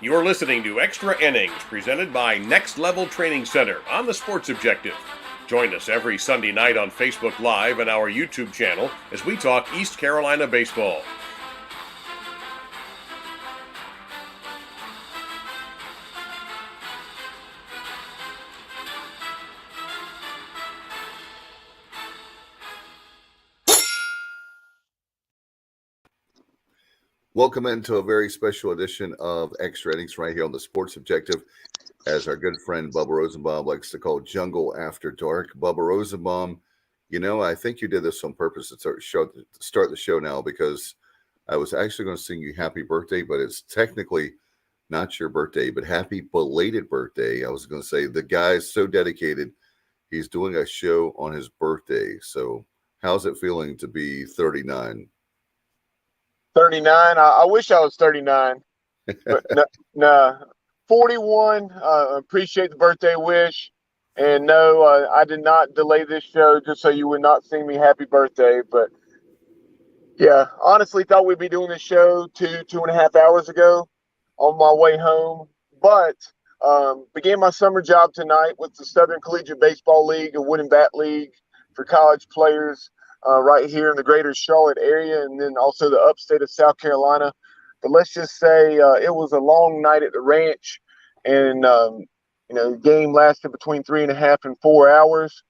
You're listening to Extra Innings, presented by Next Level Training Center on the Sports Objective. Join us every Sunday night on Facebook Live and our YouTube channel as we talk East Carolina baseball. Welcome into a very special edition of Extra Innings right here on the Sports Objective, as our good friend Bubba Rosenbaum likes to call Jungle After Dark. Bubba Rosenbaum, you know, I think you did this on purpose to start the show now, because I was actually going to sing you happy birthday, but it's technically not your birthday, but happy belated birthday. I was going to say the guy's so dedicated, he's doing a show on his birthday. So how's it feeling to be 39? 39. I wish I was 39, but no, 41. Appreciate the birthday wish, and no, I did not delay this show just so you would not sing me happy birthday. But yeah, honestly, thought we'd be doing this show 2.5 hours ago on my way home, but began my summer job tonight with the Southern Collegiate Baseball League, a wood and bat league for college players. Right here in the greater Charlotte area, and then also the upstate of South Carolina. But let's just say it was a long night at the ranch, and the game lasted between 3.5 and 4 hours,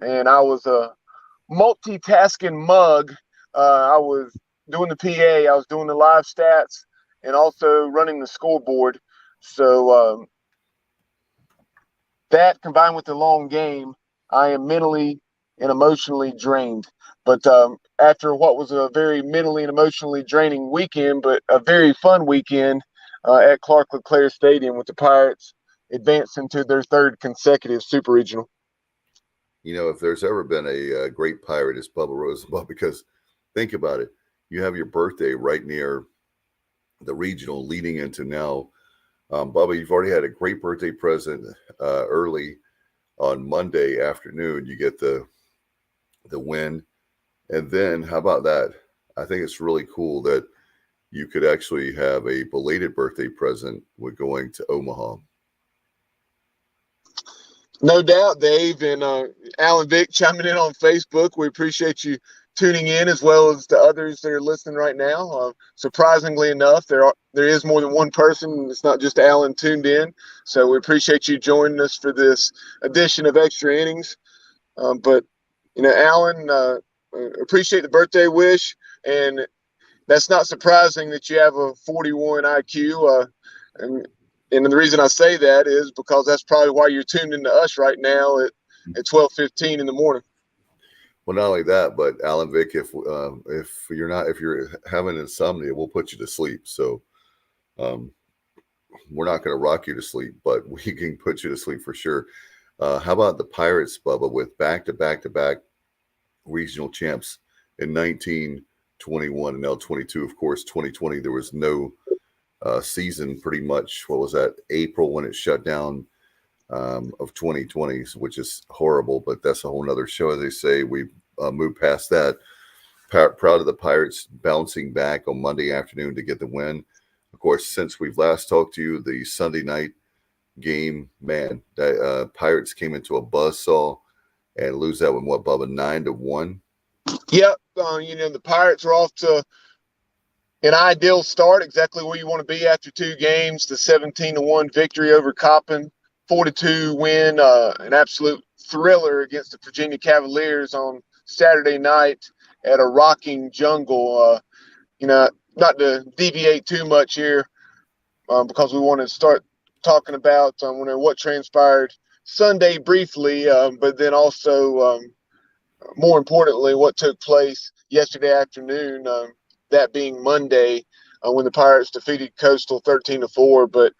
and I was a multitasking mug. I was doing the PA, I was doing the live stats, and also running the scoreboard. So that combined with the long game, I am mentally and emotionally drained. But after what was a very mentally and emotionally draining weekend, but a very fun weekend at Clark LeClaire Stadium with the Pirates advancing to their third consecutive Super Regional. You know, if there's ever been a great Pirate, it's Bubba Rosenbaum, because think about it. You have your birthday right near the regional leading into now. Bubba, you've already had a great birthday present early on Monday afternoon. You get the win. And then how about that? I think it's really cool that you could actually have a belated birthday present with going to Omaha. No doubt, Dave, and Alan Vick chiming in on Facebook. We appreciate you tuning in, as well as the others that are listening right now. Surprisingly enough, there is more than one person. It's not just Alan tuned in. So we appreciate you joining us for this edition of Extra Innings. But Alan, appreciate the birthday wish, and that's not surprising that you have a 41 IQ. And the reason I say that is because that's probably why you're tuned into us right now at 12:15 in the morning. Well, not only that, but Alan Vick, if you're having insomnia, we'll put you to sleep. So we're not going to rock you to sleep, but we can put you to sleep for sure. How about the Pirates, Bubba, with back-to-back regional champs in 19, 21, and now 22. Of course, 2020, there was no season pretty much. What was that? April, when it shut down of 2020, which is horrible, but that's a whole nother show, as they say. We moved past that. Proud of the Pirates bouncing back on Monday afternoon to get the win. Of course, since we've last talked to you, the Sunday night game, man, that Pirates came into a buzzsaw and lose that one, what, Bubba, 9-1? Yep. The Pirates are off to an ideal start, exactly where you want to be after two games. The 17-1 victory over Coppin, 4-2 win, an absolute thriller against the Virginia Cavaliers on Saturday night at a rocking jungle. Not to deviate too much here, because we want to start talking about what transpired Sunday briefly, but then also, more importantly, what took place yesterday afternoon, that being Monday, when the Pirates defeated Coastal 13-4. But,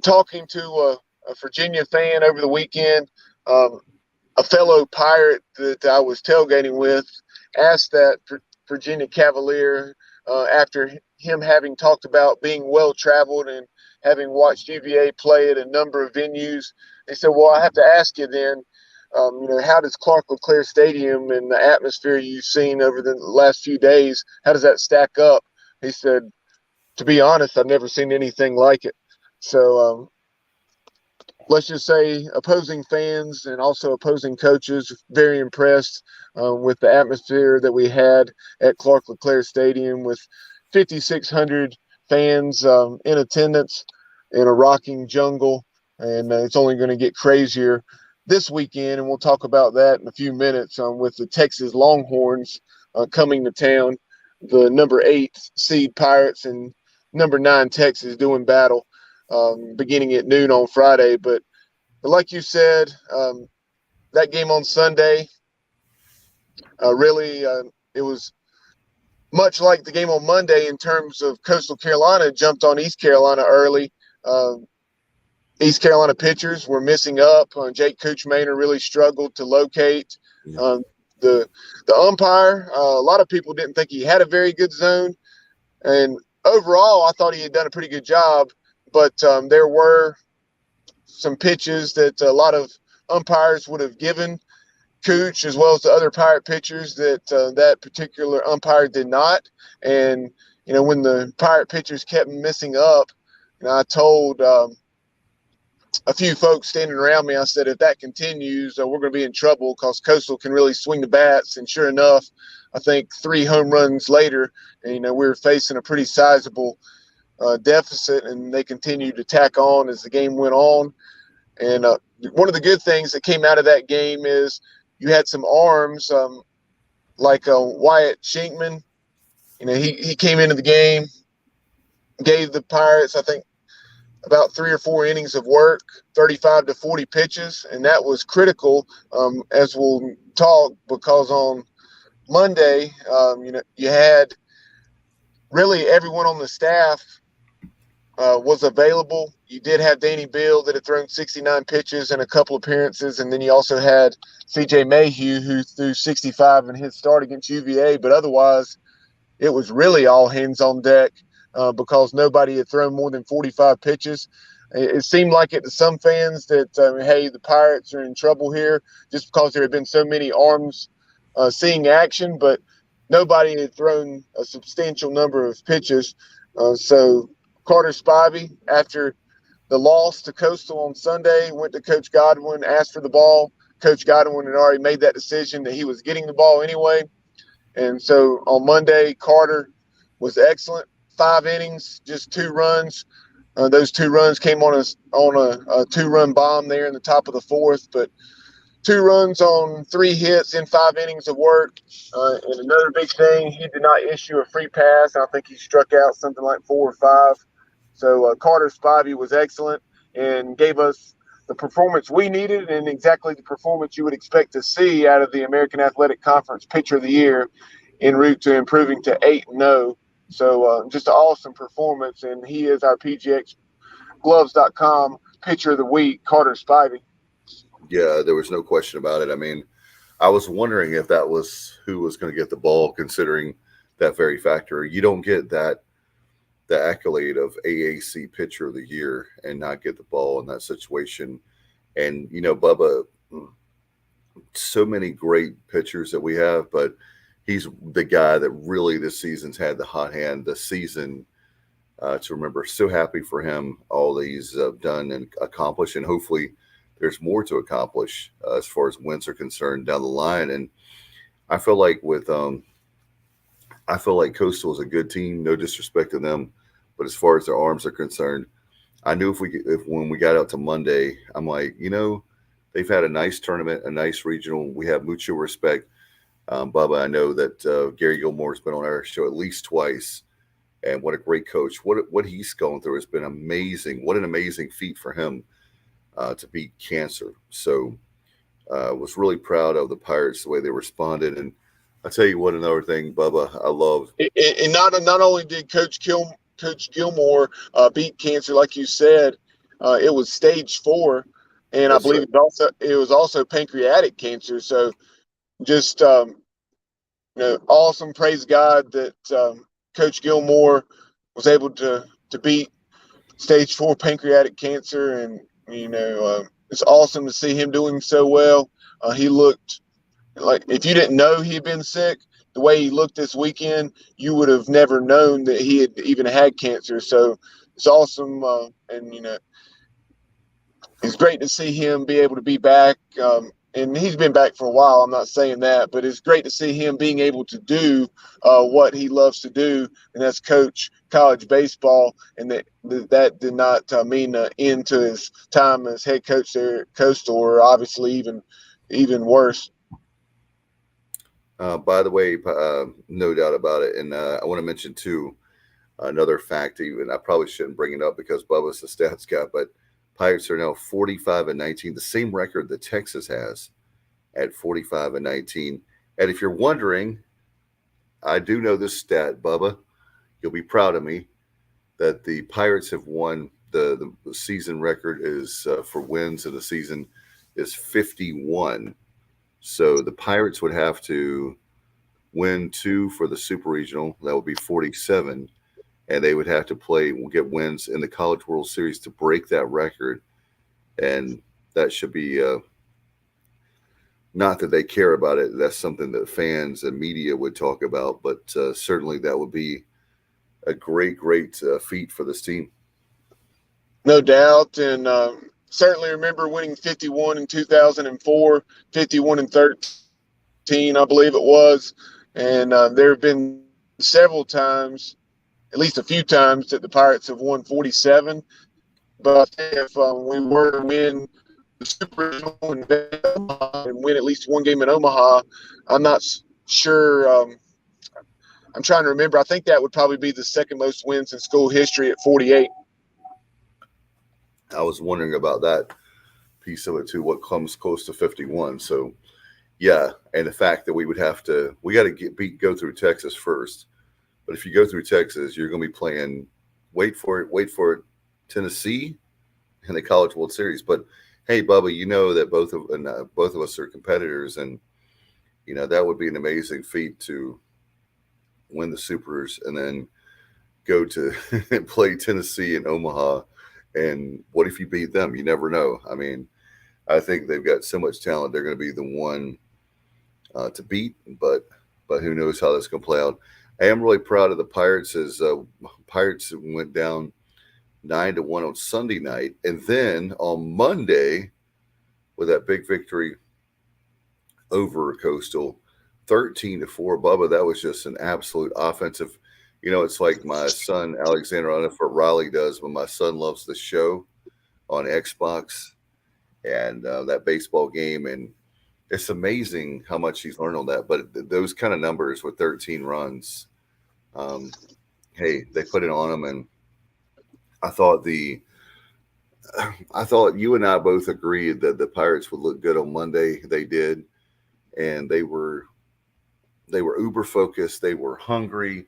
talking to a Virginia fan over the weekend, a fellow Pirate that I was tailgating with asked that Virginia Cavalier, after him having talked about being well-traveled and having watched UVA play at a number of venues, they said, well, I have to ask you then, how does Clark LeClaire Stadium and the atmosphere you've seen over the last few days, how does that stack up? He said, to be honest, I've never seen anything like it. So let's just say opposing fans and also opposing coaches very impressed with the atmosphere that we had at Clark LeClaire Stadium with 5,600 fans in attendance in a rocking jungle. And it's only going to get crazier this weekend, and we'll talk about that in a few minutes with the Texas Longhorns coming to town, the number 8 seed Pirates and number 9 Texas doing battle beginning at noon on Friday. But like you said, that game on Sunday, really, it was much like the game on Monday in terms of Coastal Carolina jumped on East Carolina early. East Carolina pitchers were missing up. Jake Kuchmaner really struggled to locate the umpire. A lot of people didn't think he had a very good zone. And overall, I thought he had done a pretty good job. But there were some pitches that a lot of umpires would have given Cooch as well as the other Pirate pitchers that that particular umpire did not. And, when the Pirate pitchers kept missing up, I told a few folks standing around me, I said, if that continues, we're going to be in trouble because Coastal can really swing the bats. And sure enough, I think 3 home runs later, and, we were facing a pretty sizable deficit, and they continued to tack on as the game went on. And one of the good things that came out of that game is you had some arms like Wyatt Shinkman. He came into the game, gave the Pirates, I think, about 3 or 4 innings of work, 35 to 40 pitches, and that was critical, as we'll talk, because on Monday, you had really everyone on the staff was available. You did have Danny Beal that had thrown 69 pitches in a couple appearances, and then you also had C.J. Mayhew who threw 65 in his start against UVA, but otherwise it was really all hands on deck. Because nobody had thrown more than 45 pitches. It seemed like it to some fans that, hey, the Pirates are in trouble here just because there had been so many arms seeing action, but nobody had thrown a substantial number of pitches. So Carter Spivey, after the loss to Coastal on Sunday, went to Coach Godwin, asked for the ball. Coach Godwin had already made that decision that he was getting the ball anyway. And so on Monday, Carter was excellent. 5 innings, just 2 runs. Those 2 runs came on a 2-run bomb there in the top of the 4th, but 2 runs on 3 hits in 5 innings of work. And another big thing, he did not issue a free pass. I think he struck out something like 4 or 5. So Carter Spivey was excellent and gave us the performance we needed and exactly the performance you would expect to see out of the American Athletic Conference Pitcher of the Year en route to improving to 8-0. So just an awesome performance, and he is our PGXGloves.com Pitcher of the Week, Carter Spivey. Yeah, there was no question about it. I mean, I was wondering if that was who was going to get the ball, considering that very factor. You don't get the accolade of AAC Pitcher of the Year and not get the ball in that situation. And, Bubba, so many great pitchers that we have, but he's the guy that really this season's had the hot hand this season to remember. So happy for him, all that he's done and accomplished, and hopefully there's more to accomplish as far as wins are concerned down the line. And I feel like Coastal is a good team, no disrespect to them, but as far as their arms are concerned, I knew when we got out to Monday, I'm like, they've had a nice tournament, a nice regional. We have mutual respect. Bubba, I know that Gary Gilmore's been on our show at least twice, and what a great coach. What he's going through has been amazing. What an amazing feat for him to beat cancer. So was really proud of the Pirates, the way they responded. And I'll tell you what, another thing, Bubba, I love. And not only did Coach Gilmore beat cancer, like you said, it was stage 4, and I believe it was also pancreatic cancer. So just awesome. Praise God that Coach Gilmore was able to beat stage 4 pancreatic cancer, and it's awesome to see him doing so well. He looked like, if you didn't know he had been sick, the way he looked this weekend, you would have never known that he had even had cancer. So it's awesome, and it's great to see him be able to be back. And he's been back for a while. I'm not saying that, but it's great to see him being able to do what he loves to do, and that's coach college baseball. And that did not mean an end to his time as head coach there at Coastal, or obviously even worse. By the way, no doubt about it. And I want to mention too another fact. Even I probably shouldn't bring it up because Bubba's the stats guy, but Pirates are now 45-19, the same record that Texas has at 45-19. And if you're wondering, I do know this stat, Bubba. You'll be proud of me that the Pirates have won. The season record is for wins of the season is 51. So the Pirates would have to win 2 for the Super Regional. That would be 47. And they would have to get wins in the College World Series to break that record. And that should be not that they care about it. That's something that fans and media would talk about. But certainly that would be a great feat for this team. No doubt. And certainly remember winning 51 in 2004, 51 in 13, I believe it was. And there have been several times, at least a few times, that the Pirates have won 47. But if we were to win the Super Regional and win at least one game in Omaha, I'm not sure. I'm trying to remember. I think that would probably be the second most wins in school history at 48. I was wondering about that piece of it too. What comes close to 51? So, yeah, and the fact that we got to go through Texas first. But if you go through Texas, you're going to be playing. Wait for it, Tennessee, in the College World Series. But hey, Bubba, you know that both of us are competitors, and that would be an amazing feat to win the Supers and then go to play Tennessee in Omaha. And what if you beat them? You never know. I mean, I think they've got so much talent. They're going to be the one to beat, but who knows how that's going to play out. I am really proud of the Pirates as Pirates went down 9-1 on Sunday night. And then on Monday, with that big victory over Coastal, 13-4. Bubba, that was just an absolute offensive. It's like my son, Alexander, I don't know if what Riley does, but my son loves the show on Xbox and that baseball game. And it's amazing how much he's learned on that. But those kind of numbers with 13 runs, hey, they put it on them. And I thought you and I both agreed that the Pirates would look good on Monday. They did. And they were uber focused. They were hungry.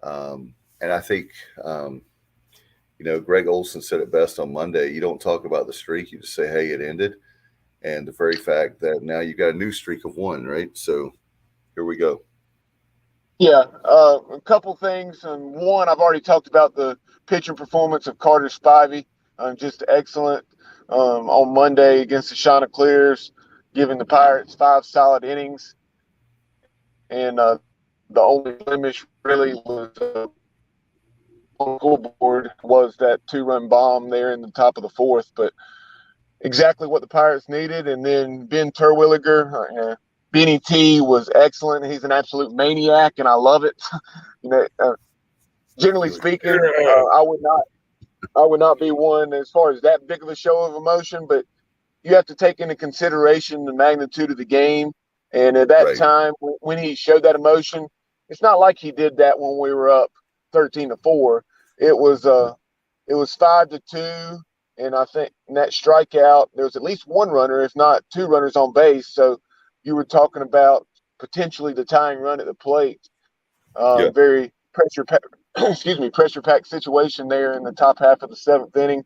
And I think, Greg Olson said it best on Monday. You don't talk about the streak. You just say, hey, it ended. And the very fact that now you got a new streak of 1, right? So here we go. Yeah. A couple things. One, I've already talked about the pitching performance of Carter Spivey. Just excellent on Monday against the Chanticleers, giving the Pirates 5 solid innings. And the only blemish really was on the scoreboard was that 2-run bomb there in the top of the 4th. But exactly what the Pirates needed. And then Ben Terwilliger, Benny T was excellent. He's an absolute maniac, and I love it. Generally speaking, I would not be one as far as that big of a show of emotion, but you have to take into consideration the magnitude of the game. And at that time, when he showed that emotion, it's not like he did that when we were up 13-4. It was 5-2, and I think in that strikeout there was at least 1 runner, if not 2 runners on base. So you were talking about potentially the tying run at the plate. Very pressure-packed situation there in the top half of the 7th inning.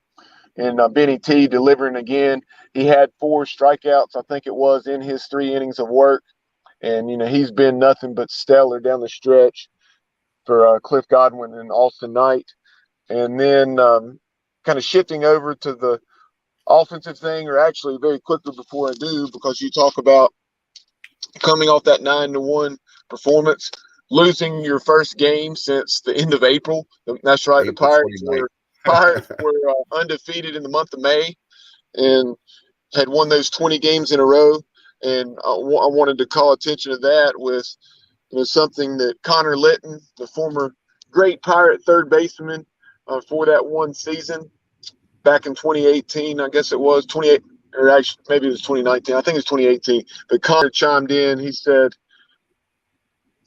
And Benny T delivering again. He had 4 strikeouts, I think it was, in his 3 innings of work. And, he's been nothing but stellar down the stretch for Cliff Godwin and Austin Knight. And then kind of shifting over to the offensive thing, or actually very quickly before I do, because you talk about coming off that 9-1 performance, losing your first game since the end of April. That's right. The Pirates were Pirates were undefeated in the month of May and had won those 20 games in a row. And I wanted to call attention to that with something that Connor Litton, the former great Pirate third baseman for that one season back in 2018, I guess it was 28, or actually maybe it was 2019. I think it was 2018. But Connor chimed in. He said,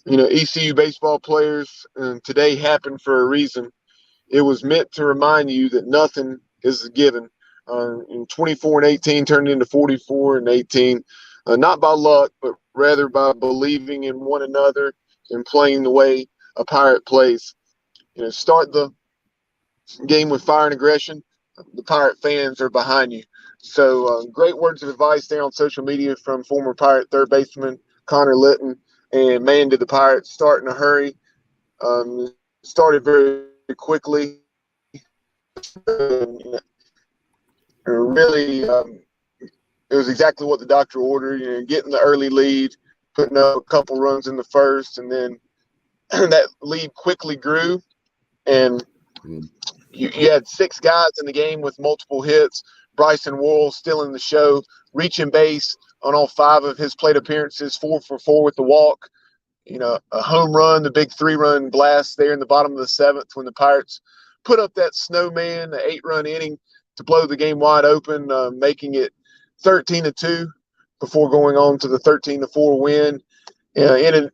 ECU baseball players, today happened for a reason. It was meant to remind you that nothing is a given. In 24 and 18 turned into 44 and 18, not by luck, but rather by believing in one another and playing the way a Pirate plays. Start the game with fire and aggression. The Pirate fans are behind you. So great words of advice there on social media from former Pirate third baseman Connor Litton. And man, did the Pirates start in a hurry. Started very quickly. Really, it was exactly what the doctor ordered. Getting the early lead, putting up a couple runs in the first, and then that lead quickly grew. And you had 6 guys in the game with multiple hits. Bryson Worrell still in the show, reaching base on all 5 of his plate appearances, 4 for 4 with the walk. A home run, the big 3-run blast there in the bottom of the 7th when the Pirates put up that snowman, the 8-run inning to blow the game wide open, making it 13-2 before going on to the 13-4 win. In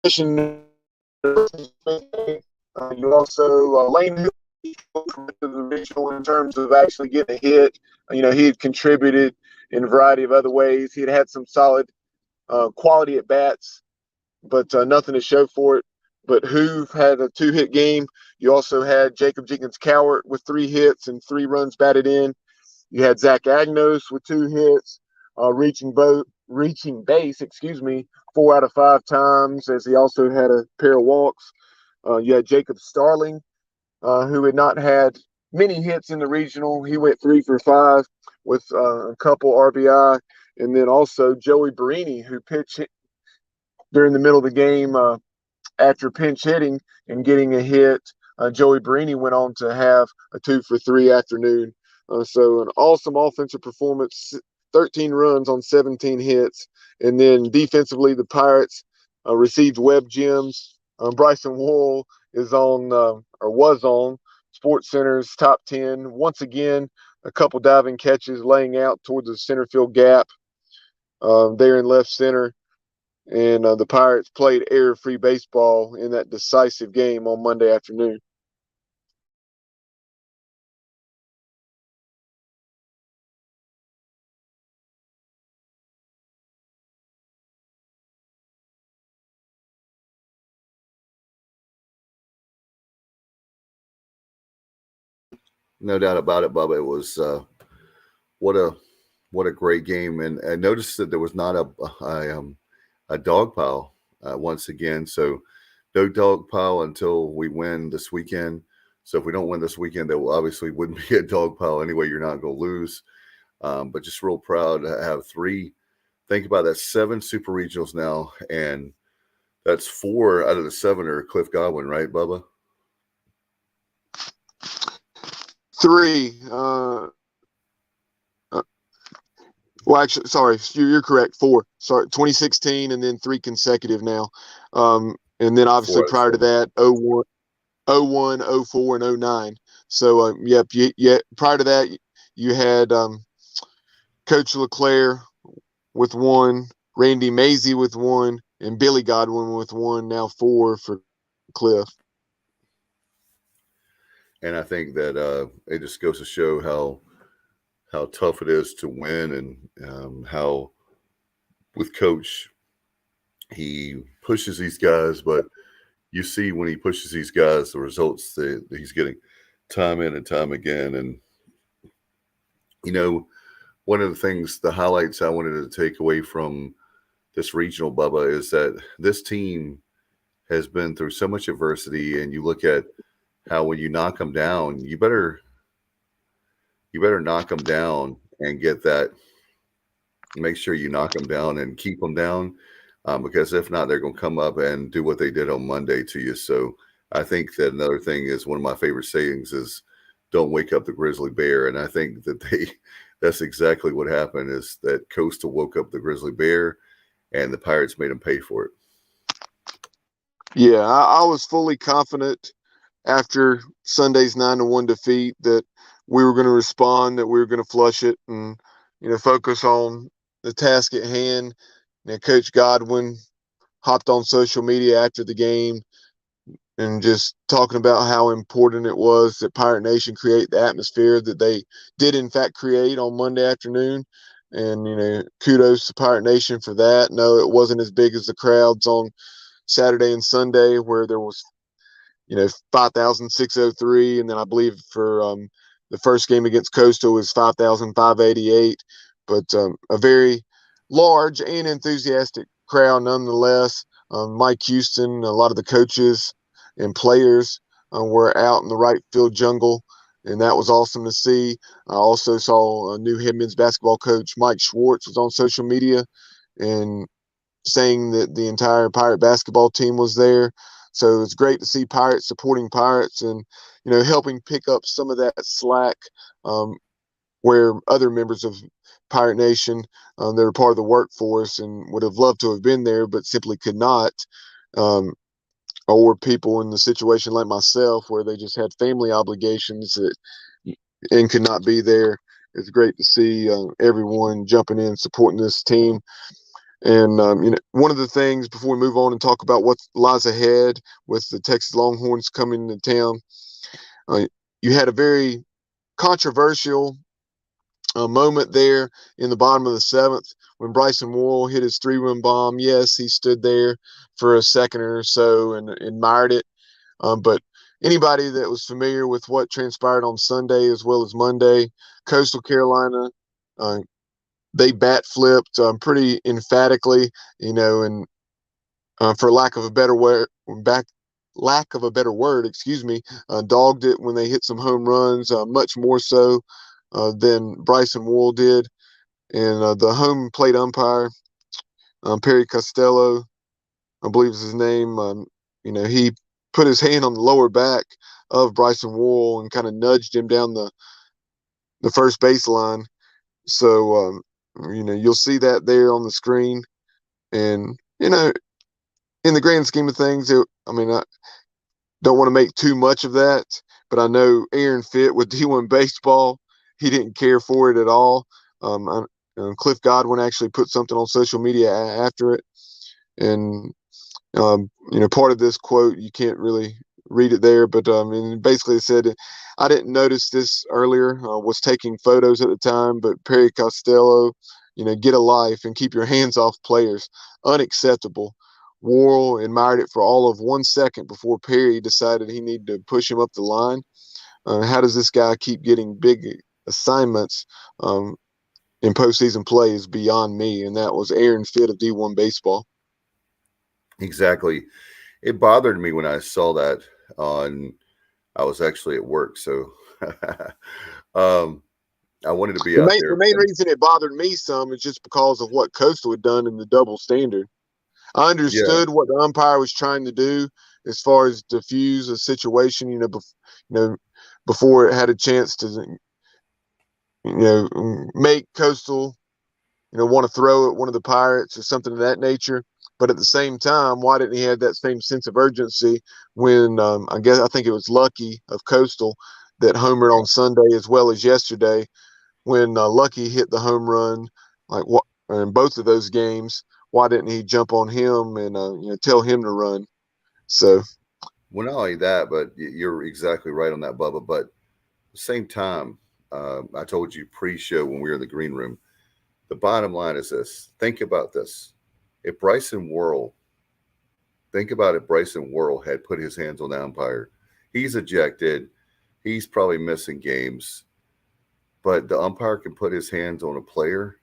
addition, you also Lane to the regional in terms of actually getting a hit. He had contributed in a variety of other ways. He had some solid quality at bats, but nothing to show for it. But Hoove had a 2-hit game. You also had Jacob Jenkins-Cowart with 3 hits and 3 runs batted in. You had Zach Agnos with 2 hits, reaching base, 4 out of 5 times, as he also had a pair of walks. You had Jacob Starling, who had not had many hits in the regional. He went 3 for 5 with a couple RBI. And then also Joey Barini, who pitched during the middle of the game after pinch hitting and getting a hit. Joey Barini went on to have a 2 for 3 afternoon. So an awesome offensive performance, 13 runs on 17 hits. And then defensively, the Pirates received web gems. Bryson Worrell was on SportsCenter's top 10. Once again, a couple diving catches laying out towards the center field gap there in left center. And the Pirates played error-free baseball in that decisive game on Monday afternoon. No doubt about it, Bubba. It was what a great game, and I noticed that there was not a dog pile once again. So no dog pile until we win this weekend. So if we don't win this weekend, there obviously wouldn't be a dog pile anyway. You're not going to lose, but just real proud to have 3. Think about that, 7 super regionals now, and that's 4 out of the 7 are Cliff Godwin, right, Bubba? 3. Well, actually, sorry, you're correct. 4. Sorry, 2016, and then 3 consecutive now. And then obviously prior to that, 01, 04, and 09. So, prior to that, you had Coach LeClaire with 1, Randy Mazey with 1, and Billy Godwin with 1. Now 4 for Cliff. And I think that it just goes to show how tough it is to win, and how with Coach he pushes these guys, but you see when he pushes these guys, the results that he's getting time in and time again. And one of the things, the highlights I wanted to take away from this regional, Bubba, is that this team has been through so much adversity, and you look at how when you knock them down, you better knock them down and get that. Make sure you knock them down and keep them down, because if not, they're going to come up and do what they did on Monday to you. So I think that another thing is, one of my favorite sayings is, don't wake up the grizzly bear. And I think that that's exactly what happened, is that Coastal woke up the grizzly bear and the Pirates made them pay for it. Yeah, I was fully confident after Sunday's 9-1 defeat that we were going to respond, that we were going to flush it and, focus on the task at hand. Coach Godwin hopped on social media after the game and just talking about how important it was that Pirate Nation create the atmosphere that they did in fact create on Monday afternoon. And, kudos to Pirate Nation for that. No, it wasn't as big as the crowds on Saturday and Sunday where there was, 5,603. And then I believe for the first game against Coastal was 5,588. But a very large and enthusiastic crowd nonetheless. Mike Houston, a lot of the coaches and players were out in the right field jungle, and that was awesome to see. I also saw a new head men's basketball coach, Mike Schwartz, was on social media and saying that the entire Pirate basketball team was there. So it's great to see Pirates supporting Pirates and, helping pick up some of that slack where other members of Pirate Nation, that are part of the workforce and would have loved to have been there but simply could not. Or people in the situation like myself where they just had family obligations and could not be there. It's great to see everyone jumping in, supporting this team. And, one of the things before we move on and talk about what lies ahead with the Texas Longhorns coming to town, you had a very controversial moment there in the bottom of the seventh when Bryson Worrell hit his 3-run bomb. Yes, he stood there for a second or so and admired it. But anybody that was familiar with what transpired on Sunday as well as Monday, Coastal Carolina, they bat flipped pretty emphatically, and for lack of a better word, dogged it when they hit some home runs, much more so than Bryson Worrell did. And the home plate umpire, Perry Costello, I believe is his name, he put his hand on the lower back of Bryson Worrell and kind of nudged him down the first baseline. So, you'll see that there on the screen. And, in the grand scheme of things, I don't want to make too much of that, but I know Aaron Fitt with D1 Baseball, he didn't care for it at all. Cliff Godwin actually put something on social media after it. And, part of this quote, you can't really read it there, but basically it said, I didn't notice this earlier, was taking photos at the time, but Perry Costello, get a life and keep your hands off players. Unacceptable. Worrell admired it for all of 1 second before Perry decided he needed to push him up the line. How does this guy keep getting big assignments in postseason play is beyond me, and that was Aaron Fitt of D1 Baseball. Exactly. It bothered me when I saw that I was actually at work, so I wanted to be out there. The main reason it bothered me some is just because of what Coastal had done in the double standard. I understood what the umpire was trying to do as far as diffuse a situation, before it had a chance to, make Coastal, want to throw at one of the Pirates or something of that nature. But at the same time, why didn't he have that same sense of urgency when I think it was Lucky of Coastal that homered on Sunday as well as yesterday when Lucky hit the home run, in both of those games. Why didn't he jump on him and tell him to run? So, well, not only that, but you're exactly right on that, Bubba. But at the same time, I told you pre-show when we were in the green room, the bottom line is this. Think about this. If Bryson Worrell had put his hands on the umpire, he's ejected. He's probably missing games. But the umpire can put his hands on a player.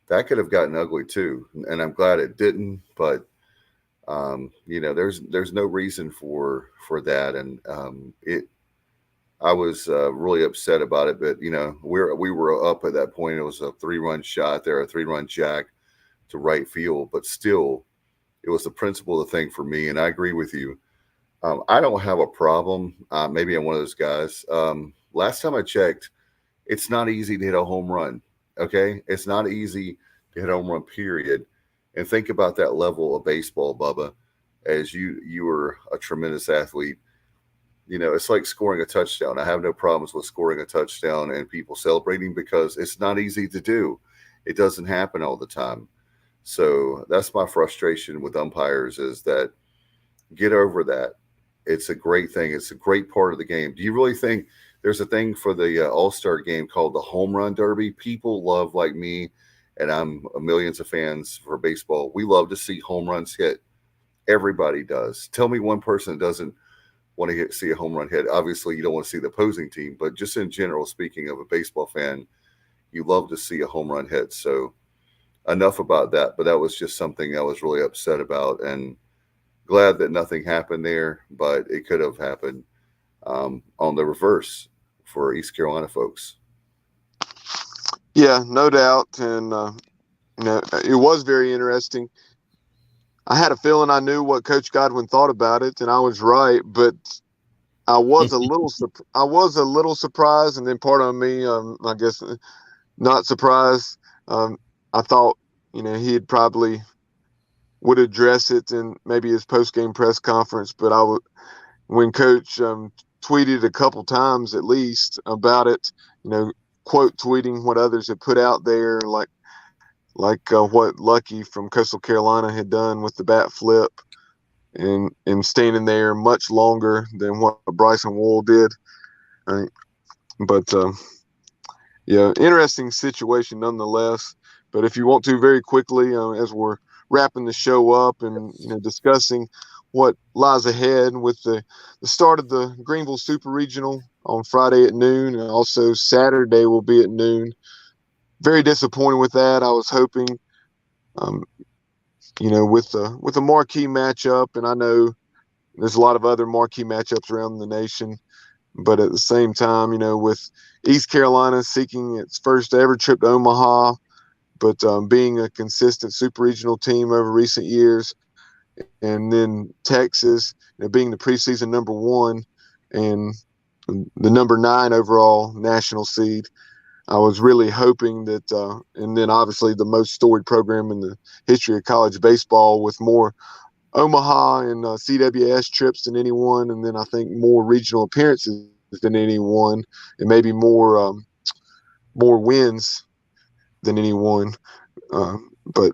That could have gotten ugly too. And I'm glad it didn't. But, there's no reason for that. And I was really upset about it. But, we were up at that point. It was a 3-run shot there, a 3-run jack to right field, but still it was the principle of the thing for me. And I agree with you. I don't have a problem. Maybe I'm one of those guys. last time I checked, it's not easy to hit a home run. Okay, it's not easy to hit a home run. Period. And think about that level of baseball, Bubba. As you were a tremendous athlete, it's like scoring a touchdown. I have no problems with scoring a touchdown and people celebrating because it's not easy to do. It doesn't happen all the time. So that's my frustration with umpires, is that get over that. It's a great thing. It's a great part of the game. Do you really think there's a thing for the All-Star game called the Home Run Derby? People love, like me, and I'm millions of fans for baseball. We love to see home runs hit. Everybody does. Tell me one person that doesn't want to see a home run hit. Obviously, you don't want to see the opposing team, but just in general, speaking of a baseball fan, you love to see a home run hit. So enough about that. But that was just something I was really upset about, and glad that nothing happened there, but it could have happened on the reverse for East Carolina folks. Yeah, no doubt. And, it was very interesting. I had a feeling I knew what Coach Godwin thought about it, and I was right, but I was a little surprised, and then part of me, I guess, not surprised. I thought, he'd probably would address it in maybe his post-game press conference, but when Coach tweeted a couple times at least about it, quote tweeting what others had put out there, like what Lucky from Coastal Carolina had done with the bat flip, and standing there much longer than what Bryson Worrell did. But yeah, interesting situation nonetheless. But if you want to, very quickly, as we're wrapping the show up and discussing what lies ahead with the start of the Greenville Super Regional on Friday at noon, and also Saturday will be at noon. Very disappointed with that. I was hoping, with a marquee matchup, and I know there's a lot of other marquee matchups around the nation, but at the same time, with East Carolina seeking its first ever trip to Omaha, but being a consistent super regional team over recent years, and then Texas, being the preseason number 1 and the number 9 overall national seed, I was really hoping that, and then obviously the most storied program in the history of college baseball, with more Omaha and CWS trips than anyone, and then I think more regional appearances than anyone, and maybe more wins than anyone. But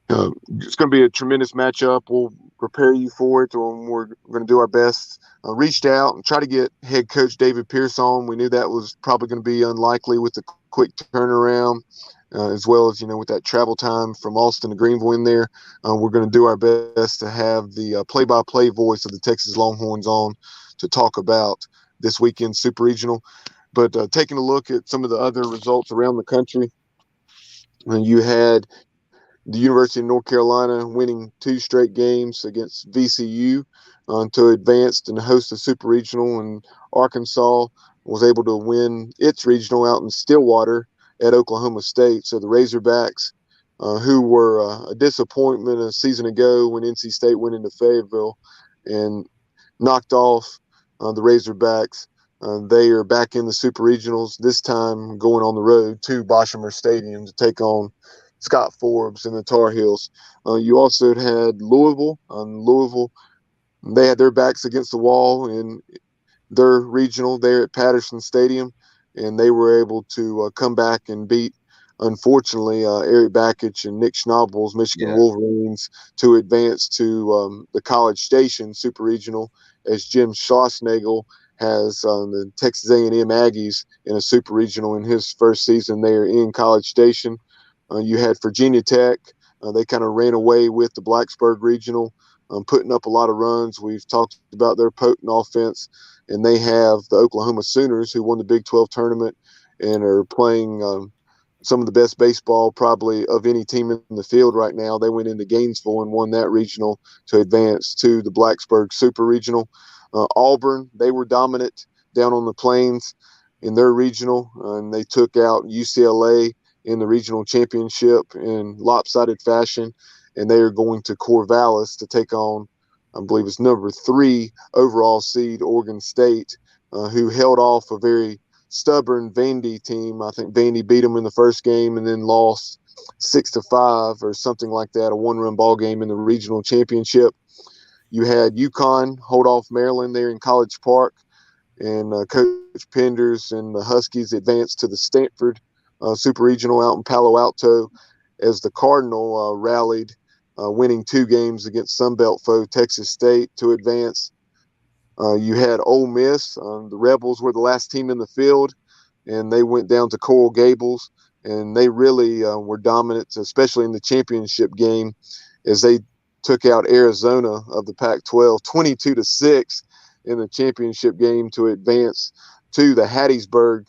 it's going to be a tremendous matchup. We'll prepare you for it, and we're going to do our best. Reached out and tried to get head coach David Pierce on. We knew that was probably going to be unlikely with the quick turnaround, as well as, with that travel time from Austin to Greenville in there. We're going to do our best to have the play-by-play voice of the Texas Longhorns on to talk about this weekend's Super Regional. But taking a look at some of the other results around the country, you had the University of North Carolina winning 2 straight games against VCU to advance and host a Super Regional, and Arkansas was able to win its regional out in Stillwater at Oklahoma State. So the Razorbacks, who were a disappointment a season ago when NC State went into Fayetteville and knocked off the Razorbacks, they are back in the Super Regionals, this time going on the road to Boshamer Stadium to take on Scott Forbes and the Tar Heels. You also had Louisville. Louisville, they had their backs against the wall in their regional there at Patterson Stadium, and they were able to come back and beat, unfortunately, Eric Bakich and Nick Schnabel's Michigan Wolverines to advance to the College Station Super Regional, as Jim Schlossnagel has the Texas A&M Aggies in a Super Regional in his first season there in College Station. You had Virginia Tech. They kind of ran away with the Blacksburg Regional, putting up a lot of runs. We've talked about their potent offense, and they have the Oklahoma Sooners, who won the Big 12 tournament and are playing some of the best baseball probably of any team in the field right now. They went into Gainesville and won that regional to advance to the Blacksburg Super Regional. Auburn, they were dominant down on the Plains in their regional, and they took out UCLA in the regional championship in lopsided fashion, and they are going to Corvallis to take on, I believe it's number 3 overall seed Oregon State who held off a very stubborn Vandy team. I think Vandy beat them in the first game and then lost 6-5 or something like that, a one-run ball game in the regional championship. You had UConn hold off Maryland there in College Park, and Coach Penders and the Huskies advanced to the Stanford Super Regional out in Palo Alto as the Cardinal rallied, winning 2 games against Sunbelt foe Texas State to advance. You had Ole Miss. The Rebels were the last team in the field, and they went down to Coral Gables, and they really were dominant, especially in the championship game, as they took out Arizona of the Pac-12 22-6 in the championship game to advance to the Hattiesburg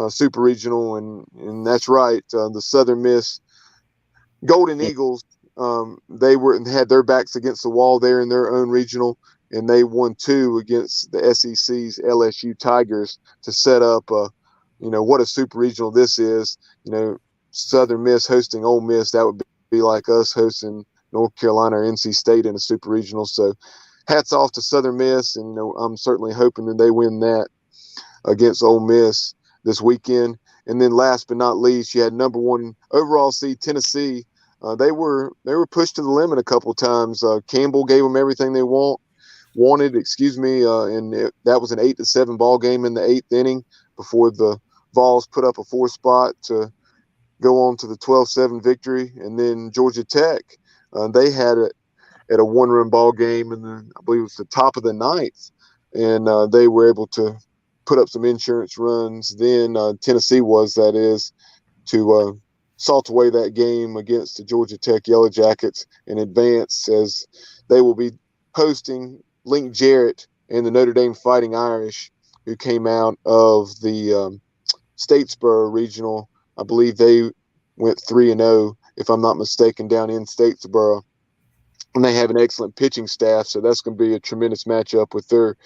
Super Regional, and that's right, the Southern Miss Golden Eagles. They had their backs against the wall there in their own regional, and they won 2 against the SEC's LSU Tigers to set up, what a super regional this is. Southern Miss hosting Ole Miss, that would be like us hosting North Carolina or NC State in a super regional. So hats off to Southern Miss, and I'm certainly hoping that they win that against Ole Miss this weekend. And then last but not least, you had number 1 overall seed Tennessee. They were pushed to the limit a couple of times. Campbell gave them everything they wanted, and that was an 8-7 ball game in the 8th inning before the Vols put up a 4 spot to go on to the 12-7 victory. And then Georgia Tech, they had it at a 1-run ball game, and then I believe it was the top of the 9th, and they were able to put up some insurance runs. Then Tennessee to salt away that game against the Georgia Tech Yellow Jackets and advance, as they will be hosting Link Jarrett and the Notre Dame Fighting Irish, who came out of the Statesboro Regional. I believe they went 3-0, if I'm not mistaken, down in Statesboro. And they have an excellent pitching staff, so that's going to be a tremendous matchup with their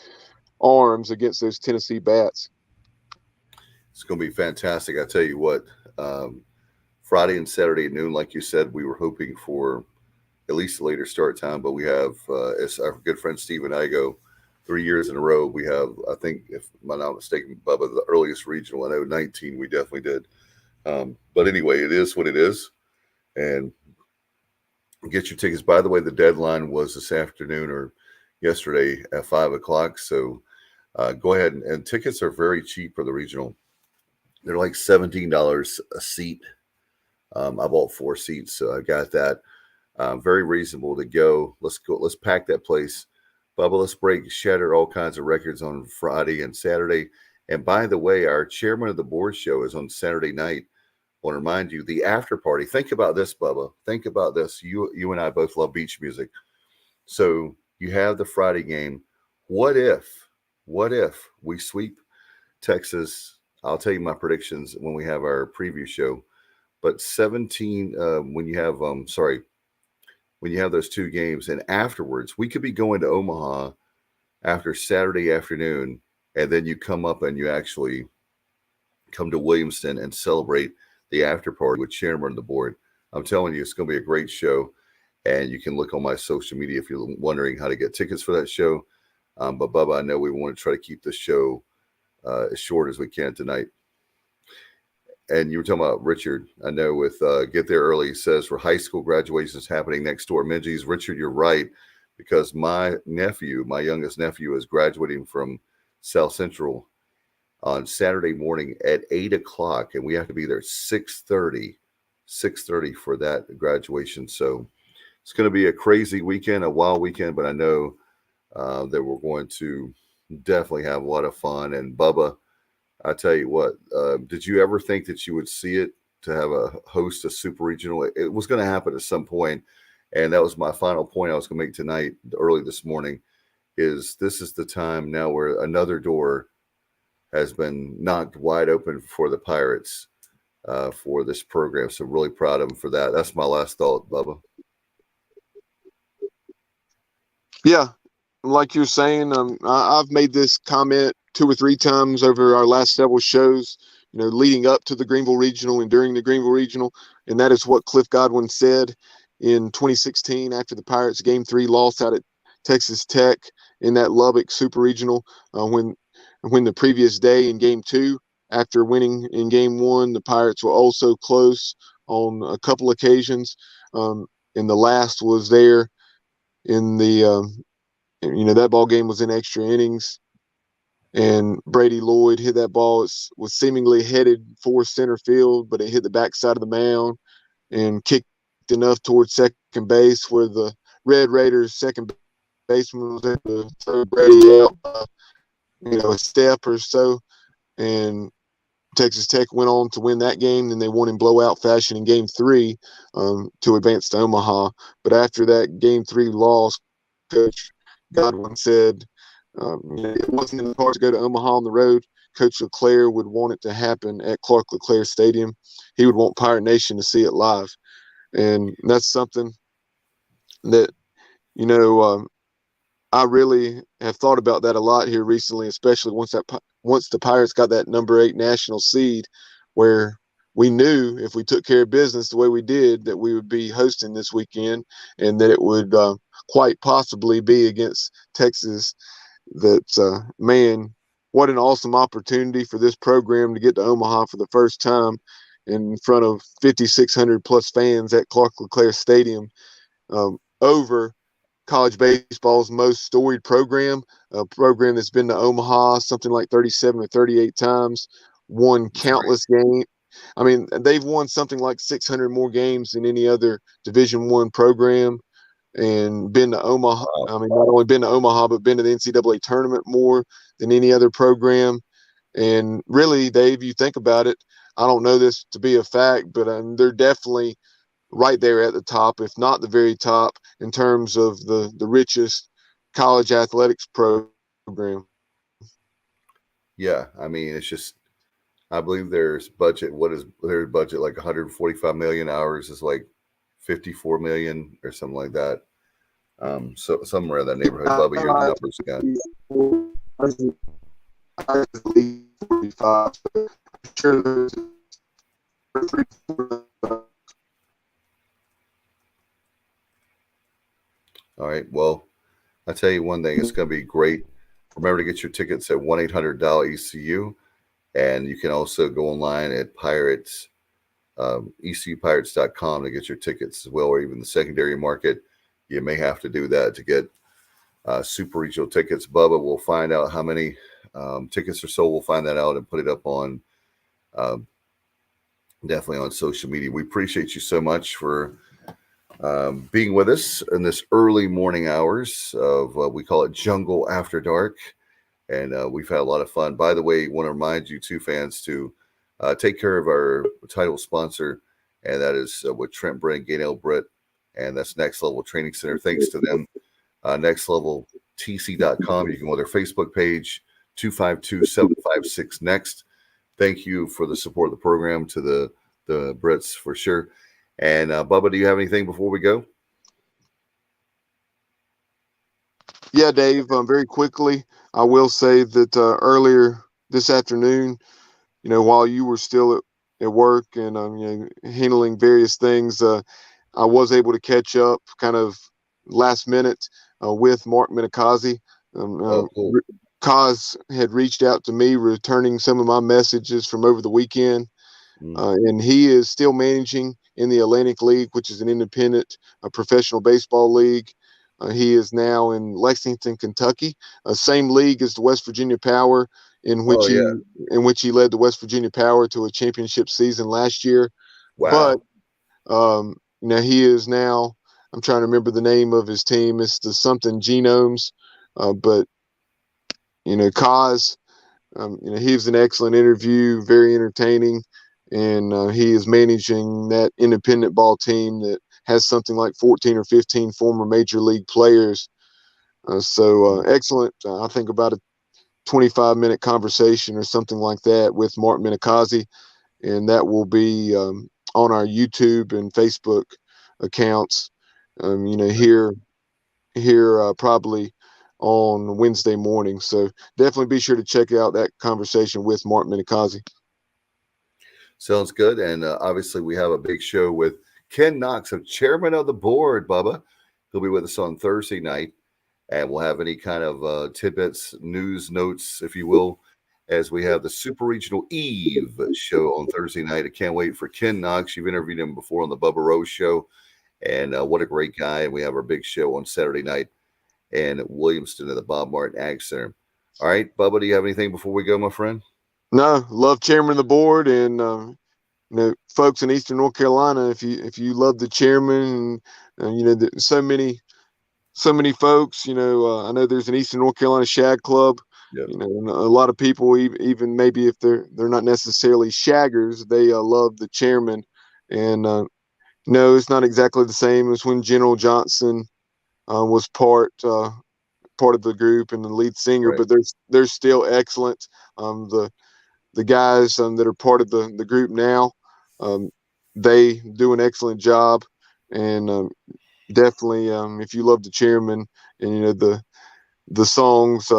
arms against those Tennessee bats. It's going to be fantastic. I tell you what, Friday and Saturday at noon, like you said, we were hoping for at least a later start time, but we have, as our good friend Steve and I go 3 years in a row, we have, I think, if I'm not mistaken, Bubba, the earliest regional. I know 19 we definitely did. But anyway, it is what it is. And get your tickets. By the way, the deadline was this afternoon or yesterday at 5 o'clock. So go ahead, and tickets are very cheap for the regional. They're like $17 a seat. I bought 4 seats, so I got that. Very reasonable to go. Let's go. Let's pack that place. Bubba, let's shatter all kinds of records on Friday and Saturday. And by the way, our chairman of the board show is on Saturday night. I want to remind you, the after party. Think about this, Bubba. Think about this. You and I both love beach music. So you have the Friday game. What if we sweep Texas? I'll tell you my predictions when we have our preview show. But 17, when you have those 2 games, and afterwards, we could be going to Omaha after Saturday afternoon, and then you come up and you actually come to Williamston and celebrate the after party with chairman of the board. I'm telling you, it's going to be a great show, and you can look on my social media if you're wondering how to get tickets for that show. But Bubba, I know we want to try to keep the show as short as we can tonight. And you were talking about Richard. I know with Get There Early, he says for high school graduations happening next door. Minji's, Richard, you're right, because my youngest nephew, is graduating from South Central on Saturday morning at 8 o'clock, and we have to be there 6:30 for that graduation. So it's going to be a crazy weekend, a wild weekend, but I know that we're going to definitely have a lot of fun. And Bubba, I tell you what, did you ever think that you would see it, to have a host a super regional? It was going to happen at some point, and that was my final point I was going to make tonight, early this morning, is this is the time now where another door has been knocked wide open for the Pirates for this program. So really proud of them for that. That's my last thought, Bubba. Yeah, like you're saying, I've made this comment 2 or 3 times over our last several shows, leading up to the Greenville Regional and during the Greenville Regional. And that is what Cliff Godwin said in 2016 after the Pirates Game 3 loss out at Texas Tech in that Lubbock Super Regional, when when the previous day in Game 2, after winning in Game 1, the Pirates were also close on a couple occasions. And the last was there in the that ball game was in extra innings, and Brady Lloyd hit that ball. It was seemingly headed for center field, but it hit the backside of the mound and kicked enough towards second base, where the Red Raiders second baseman was able to throw Brady out, a step or so, and Texas Tech went on to win that game. And they won in blowout fashion in Game 3 to advance to Omaha. But after that Game 3 loss, Coach Godwin said it wasn't in the cards to go to Omaha on the road. Coach LeClaire would want it to happen at Clark LeClaire Stadium. He would want Pirate Nation to see it live. And that's something that, I really have thought about that a lot here recently, especially once the Pirates got that number 8 national seed, where we knew if we took care of business the way we did, that we would be hosting this weekend, and that it would quite possibly be against Texas. That, man, what an awesome opportunity for this program to get to Omaha for the first time in front of 5,600 plus fans at Clark LeClaire Stadium, over college baseball's most storied program, a program that's been to Omaha something like 37 or 38 times, won countless games. I mean, they've won something like 600 more games than any other Division I program, and been to Omaha. I mean, not only been to Omaha, but been to the NCAA tournament more than any other program. And really, Dave, you think about it, I don't know this to be a fact, but they're definitely right there at the top, if not the very top, in terms of the richest college athletics program. Yeah, I mean, it's just, I believe there's budget. What is their budget? Like 145 million. Hours is like 54 million or something like that. So somewhere in that neighborhood. Bubba, you're the numbers guy. All right. Well, I tell you one thing, it's going to be great. Remember to get your tickets at 1-800-ECU, and you can also go online at Pirates, ECUPirates.com to get your tickets as well, or even the secondary market. You may have to do that to get super regional tickets. Bubba will find out how many tickets are sold. We'll find that out and put it up on definitely on social media. We appreciate you so much for being with us in this early morning hours of we call it Jungle After Dark, and we've had a lot of fun. By the way, want to remind you two fans to take care of our title sponsor, and that is with Trent Brent, Gainell Britt, and that's Next Level Training Center. Thanks to them, nextleveltc.com. You can go to their Facebook page, 252-756 next. Thank you for the support of the program, to the Brits for sure. And Bubba, do you have anything before we go? Yeah, Dave, very quickly, I will say that earlier this afternoon, while you were still at work and handling various things, I was able to catch up kind of last minute with Mark Minikaze. Cool. Kaz had reached out to me, returning some of my messages from over the weekend. And he is still managing in the Atlantic League, which is an independent professional baseball league. He is now in Lexington, Kentucky, same league as the West Virginia Power, in which he led the West Virginia Power to a championship season last year. Wow. But he is now, I'm trying to remember the name of his team. It's the something Genomes. But Kaz, he was an excellent interview, very entertaining. And he is managing that independent ball team that has something like 14 or 15 former major league players. So excellent. I think about a 25-minute conversation or something like that with Mark Minikaze. And that will be on our YouTube and Facebook accounts, here probably on Wednesday morning. So definitely be sure to check out that conversation with Mark Minikaze. Sounds good. And obviously we have a big show with Ken Knox, chairman of the board, Bubba. He'll be with us on Thursday night, and we'll have any kind of tidbits, news, notes, if you will, as we have the Super Regional Eve show on Thursday night. I can't wait for Ken Knox. You've interviewed him before on the Bubba Rose show, and what a great guy. And we have our big show on Saturday night in Williamston at the Bob Martin Ag Center. All right, Bubba, do you have anything before we go, my friend? No, love chairman of the board, and folks in Eastern North Carolina. If you love the chairman, and so many folks. I know there's an Eastern North Carolina Shag Club. Yep. And a lot of people, even maybe if they're not necessarily shaggers, they love the chairman. And no, it's not exactly the same as when General Johnson was part of the group and the lead singer, Right. but they're still excellent. The guys that are part of the group now, they do an excellent job. And definitely, if you love the chairman and the songs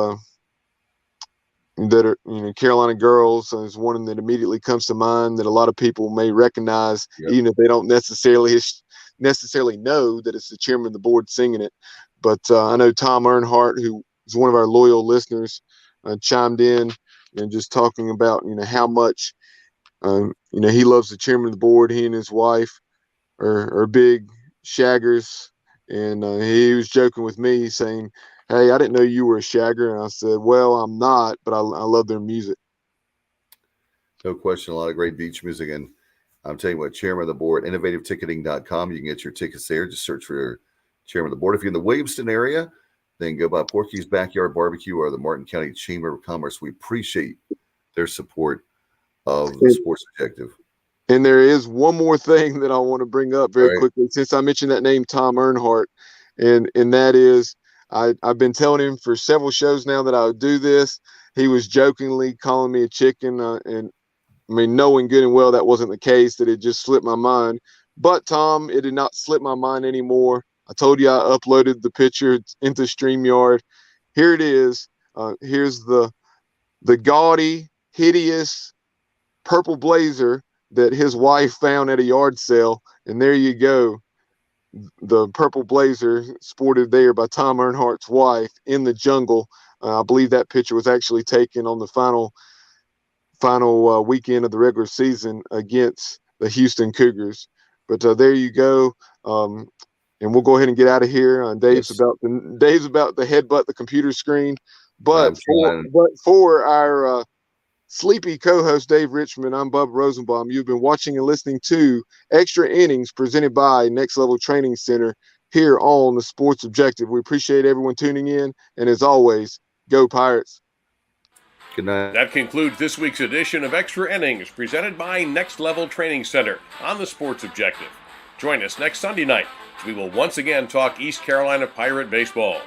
that are Carolina Girls is one that immediately comes to mind that a lot of people may recognize, Yep. even if they don't necessarily know that it's the chairman of the board singing it. But I know Tom Earnhardt, who is one of our loyal listeners, chimed in and just talking about how much he loves the chairman of the board. He and his wife are big shaggers, and he was joking with me saying, "Hey, I didn't know you were a shagger." And I said, "Well, I'm not, but I love their music." No question. A lot of great beach music. And I'm telling you what, chairman of the board, innovativeticketing.com. You can get your tickets there. Just search for chairman of the board. If you're in the Williamston area, then go by Porky's Backyard Barbecue or the Martin County Chamber of Commerce. We appreciate their support of the sports objective. And there is one more thing that I want to bring up very quickly, since I mentioned that name, Tom Earnhardt, and that is I've been telling him for several shows now that I would do this. He was jokingly calling me a chicken, and I mean, knowing good and well that wasn't the case, that it just slipped my mind. But Tom, it did not slip my mind anymore. I told you I uploaded the picture into StreamYard. Here it is. Here's the gaudy, hideous purple blazer that his wife found at a yard sale. And there you go. The purple blazer sported there by Tom Earnhardt's wife in the jungle. I believe that picture was actually taken on the final weekend of the regular season against the Houston Cougars. But there you go. And we'll go ahead and get out of here. Dave's about to headbutt the computer screen. But for our sleepy co-host Dave Richmond, I'm Bub Rosenbaum. You've been watching and listening to Extra Innings presented by Next Level Training Center here on the Sports Objective. We appreciate everyone tuning in, and as always, go Pirates. Good night. That concludes this week's edition of Extra Innings presented by Next Level Training Center on the Sports Objective. Join us next Sunday night as we will once again talk East Carolina Pirate baseball.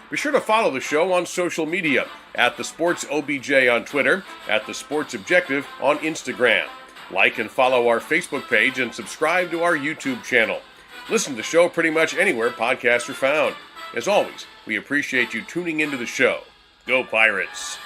Be sure to follow the show on social media at The Sports OBJ on Twitter, at The Sports Objective on Instagram. Like and follow our Facebook page and subscribe to our YouTube channel. Listen to the show pretty much anywhere podcasts are found. As always, we appreciate you tuning into the show. Go Pirates!